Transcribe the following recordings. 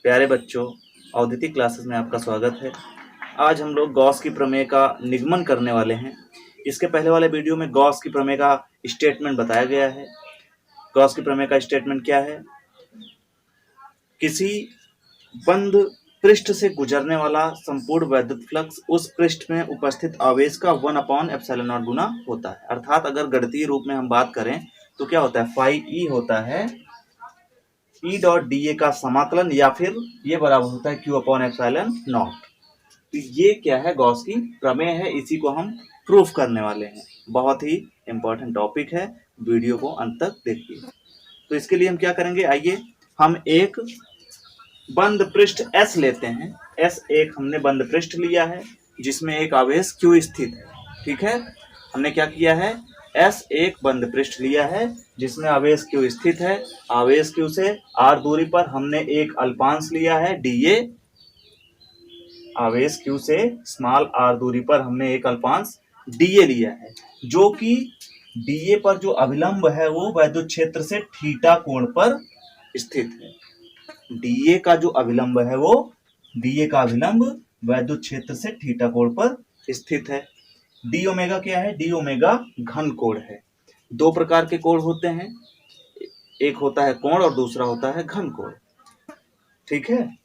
प्यारे बच्चों, अवधि क्लासेस में आपका स्वागत है। आज हम लोग गॉस की प्रमेय का निगमन करने वाले हैं। इसके पहले वाले वीडियो में गॉस की प्रमेय का स्टेटमेंट बताया गया है। गॉस की प्रमेय का स्टेटमेंट क्या है? किसी बंद पृष्ठ से गुजरने वाला संपूर्ण वैद्युत फ्लक्स उस पृष्ठ में उपस्थित आवेश का 1/ε0 गुना होता है। अर्थात अगर गणितीय रूप में हम बात करें तो क्या होता है, फाई ई होता है ई डॉट डी ए का समाकलन, या फिर ये बराबर होता है क्यू अपॉन एप्सिलॉन नॉट। तो ये क्या है, गॉस की प्रमेय है। इसी को हम प्रूफ करने वाले हैं। बहुत ही इंपॉर्टेंट टॉपिक है, वीडियो को अंत तक देखिए। तो इसके लिए हम क्या करेंगे, आइए हम एक बंद पृष्ठ S लेते हैं। S एक हमने बंद पृष्ठ लिया है जिसमें एक आवेश Q स्थित है। ठीक है, हमने क्या किया है, S एक बंद पृष्ठ लिया है जिसमें आवेश Q स्थित है। आवेश Q से R दूरी पर हमने एक अल्पांश लिया है dA। आवेश Q से स्मॉल r दूरी पर हमने एक अल्पांश dA लिया है, जो कि dA पर जो अभिलंब है वो वैद्युत क्षेत्र से थीटा कोण पर स्थित है। dA का जो अभिलंब है वो dA का अभिलंब वैद्युत क्षेत्र से थीटा कोण पर स्थित है। डी ओमेगा क्या है? डी ओमेगा घन कोण है। दो प्रकार के कोण होते हैं, एक होता है कोण और दूसरा होता है घन कोण। ठीक है,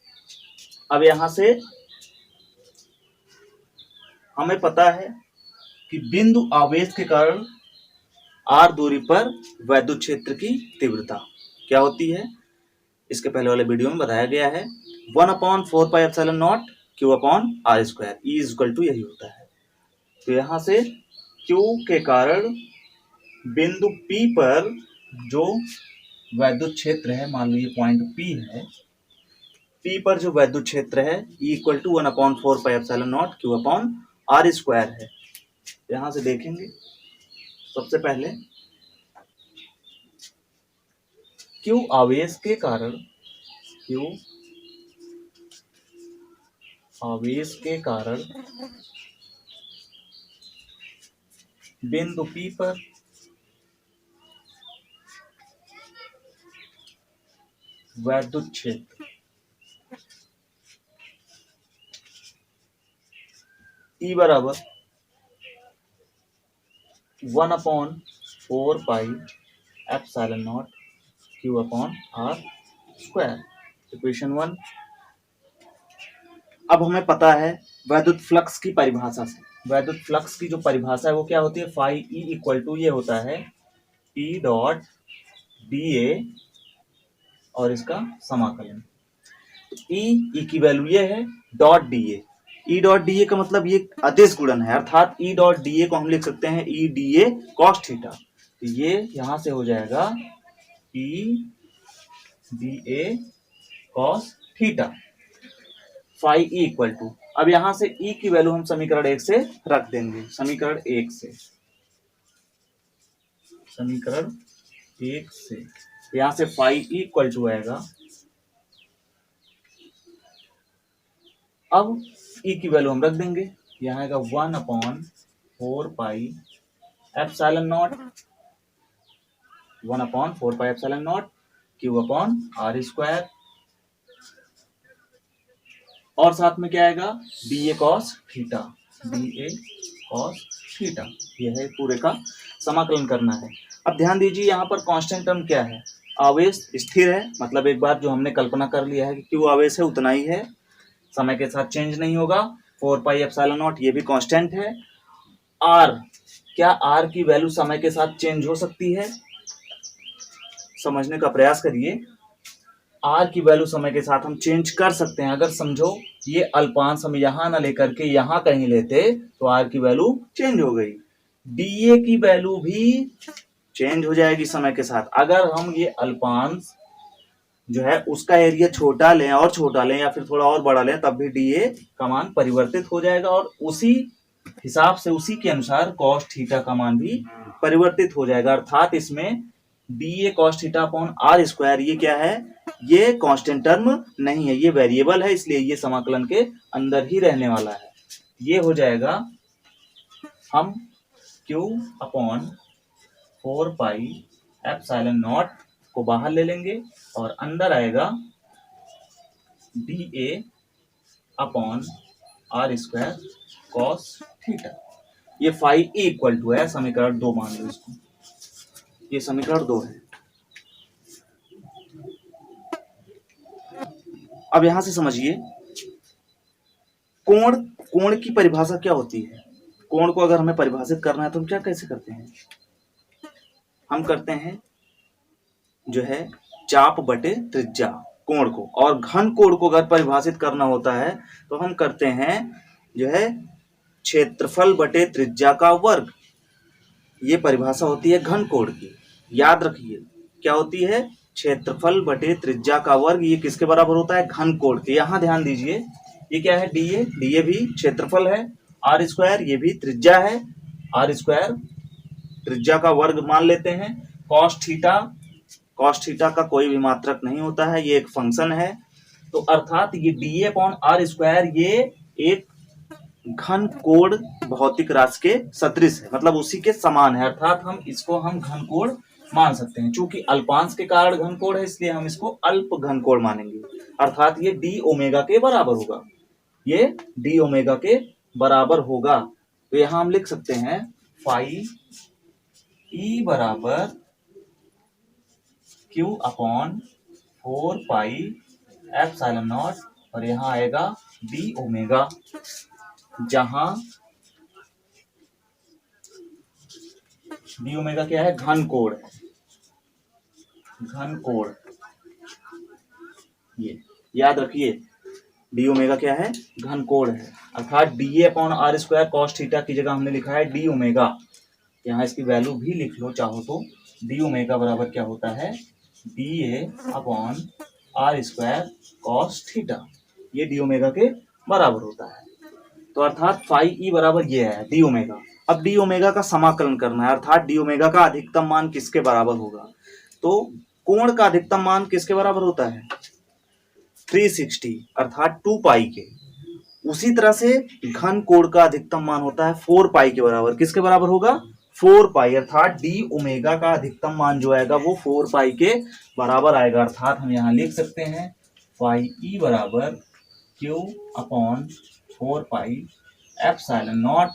अब यहां से हमें पता है कि बिंदु आवेश के कारण r दूरी पर वैद्युत क्षेत्र की तीव्रता क्या होती है, इसके पहले वाले वीडियो में बताया गया है 1/4πε0 Q upon R square. E equal to यही होता है। तो यहां से Q के कारण बिंदु P पर जो वैद्युत क्षेत्र है, मान लीजिए पॉइंट P है, P पर जो वैद्युत क्षेत्र है E equal to 1/4πε0 Q upon R square है। यहां से देखेंगे सबसे पहले Q आवेश के कारण, Q आवेश के कारण बिंदु P पर वैद्युत क्षेत्र E बराबर 1/4πε0 Q upon R square. Equation 1। अब हमें पता है वैद्युत फ्लक्स की परिभाषा से, वैद्युत फ्लक्स की जो परिभाषा है वो क्या होती है, फाई ई इक्वल टू ये होता है ई डॉट डी ए और इसका समाकलन। ई की वैल्यू ये है dot D A. E dot D A का मतलब ये अदिश गुणन है, अर्थात ई डॉट डी ए को हम लिख सकते हैं E D A cos theta. तो ये यहां से हो जाएगा E D A cos theta phi E equal to. अब यहां से ई की वैल्यू हम समीकरण 1 से रख देंगे। समीकरण 1 से यहां से फाई ई इक्वल टू आएगा, अब ई की वैल्यू हम रख देंगे, यहाँ आएगा 1/4πε0 Q अपॉन R स्क्वायर, और साथ में क्या आएगा डी ए कॉस थीटा, यह है पूरे का समाकलन करना है। अब ध्यान दीजिए यहाँ पर कांस्टेंट टर्म क्या है, आवेश स्थिर है, मतलब एक बार जो हमने कल्पना कर लिया है कि क्यू आवेश है उतना ही है, समय के साथ चेंज नहीं होगा। 4πε0 ये भी कांस्टेंट है। R, क्या R की वैल्यू समय के साथ चेंज हो सकती है? समझने का प्रयास करिए। R की वैल्यू समय के साथ हम चेंज कर सकते हैं। अगर समझो ये अल्पांश हम यहां ना लेकर के यहां कहीं लेते तो R की वैल्यू चेंज हो गई। dA की वैल्यू भी चेंज हो जाएगी समय के साथ। अगर हम ये अल्पांश जो है उसका एरिया छोटा लें और छोटा लें या फिर थोड़ा और बड़ा लें, तब भी dA का मान परिवर्तित हो जाएगा और उसी हिसाब से, उसी के अनुसार कॉस थीटा का मान भी परिवर्तित हो जाएगा। अर्थात इसमें dA cos theta upon R square ये क्या है, ये कांस्टेंट टर्म नहीं है, ये वेरिएबल है, इसलिए ये समाकलन के अंदर ही रहने वाला है। ये हो जाएगा, हम Q अपॉन 4πε0 को बाहर ले लेंगे और अंदर आएगा D A upon R square cos theta. ये फाई ई इक्वल टू है समीकरण 2 मान लो इसको, ये समीकरण 2 है। अब यहां से समझिए कोण, कोण की परिभाषा क्या होती है। कोण को अगर हमें परिभाषित करना है तो हम क्या कैसे करते हैं, हम करते हैं जो है चाप बटे त्रिज्या कोण को, और घन कोण को अगर परिभाषित करना होता है तो हम करते हैं जो है क्षेत्रफल बटे त्रिज्या का वर्ग। ये परिभाषा होती है घन कोण की, याद रखिए क्या होती है, क्षेत्रफल बटे त्रिज्या का वर्ग। ये किसके बराबर होता है, घन कोण के। यहाँ ध्यान दीजिए ये क्या है, डी ए भी क्षेत्रफल है, आर स्क्वायर ये भी त्रिज्या है, आर स्क्वायर त्रिज्या का वर्ग मान लेते हैं। कॉस थीटा का कोई भी मात्रक नहीं होता है, ये एक फंक्शन है। तो अर्थात ये D A upon R square ये एक घन कोण भौतिक राशि के सदृश है, मतलब उसी के समान है, अर्थात हम इसको हम घन कोण मान सकते हैं। चूंकि अल्पांश के कारण घन कोण है इसलिए हम इसको अल्प घन कोण मानेंगे, अर्थात ये डी ओमेगा के बराबर होगा, ये डी ओमेगा के बराबर होगा। तो यहां हम लिख सकते हैं फाई ई बराबर Q upon 4 pi epsilon not, और यहां आएगा डी ओमेगा, जहां डी ओमेगा क्या है, घन कोण है, घन कोण। ये याद रखिए डी ओमेगा क्या है, घन कोण है, अर्थात D A upon R square cos theta की जगह हमने लिखा है डी ओमेगा। यहाँ इसकी वैल्यू भी लिख लो चाहो तो, डी ओमेगा बराबर क्या होता है, D A upon R square cos theta, ये डी ओमेगा के बराबर होता है। तो अर्थात फाई ई बराबर ये है डी ओमेगा। अब डी ओमेगा का समाकलन करना है, अर्थात डी ओमेगा का अधिकतम मान किसके बराबर होगा। तो कोण का अधिकतम मान किसके बराबर होता है, 360 अर्थात 2 पाई के। उसी तरह से घन कोण का अधिकतम मान होता है 4 पाई के बराबर। किसके बराबर होगा, 4 पाई, अर्थात डी ओमेगा का अधिकतम मान जो आएगा वो 4 पाई के बराबर आएगा। अर्थात हम यहाँ लिख सकते हैं फाई ई बराबर Q upon 4 pi epsilon not,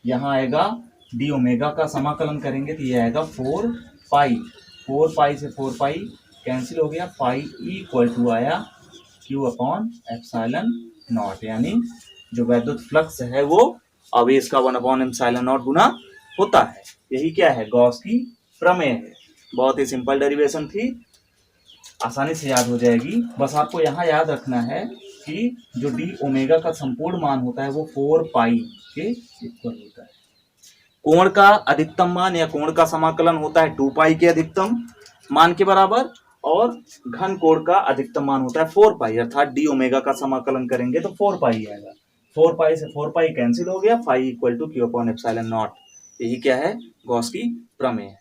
यहाँ आएगा डी ओमेगा का समाकलन करेंगे तो ये आएगा 4 पाई, 4 पाई से 4 पाई कैंसिल हो गया, फाई ई इक्वल टू आया क्यू अपॉन एप्सिलॉन नॉट, यानी जो वैद्युत फ्लक्स है वो आवेश का 1 अपॉन एप्सिलॉन नॉट गुना होता है। यही क्या है, गॉस की प्रमेय है। बहुत ही सिंपल डेरिवेशन थी, आसानी से याद हो जाएगी। बस आपको यहाँ याद रखना है कि जो डी ओमेगा का संपूर्ण मान होता है वो 4 पाई के इक्वल होता है। कोण का अधिकतम मान या कोण का समाकलन होता है 2 पाई के अधिकतम मान के बराबर, और घन कोण का अधिकतम मान होता है 4 पाई, अर्थात डी ओमेगा का समाकलन करेंगे तो 4 पाई आएगा। 4 पाई से 4 पाई कैंसिल हो गया, phi equal to Q upon epsilon naught. यही क्या है, गॉस की प्रमेय है।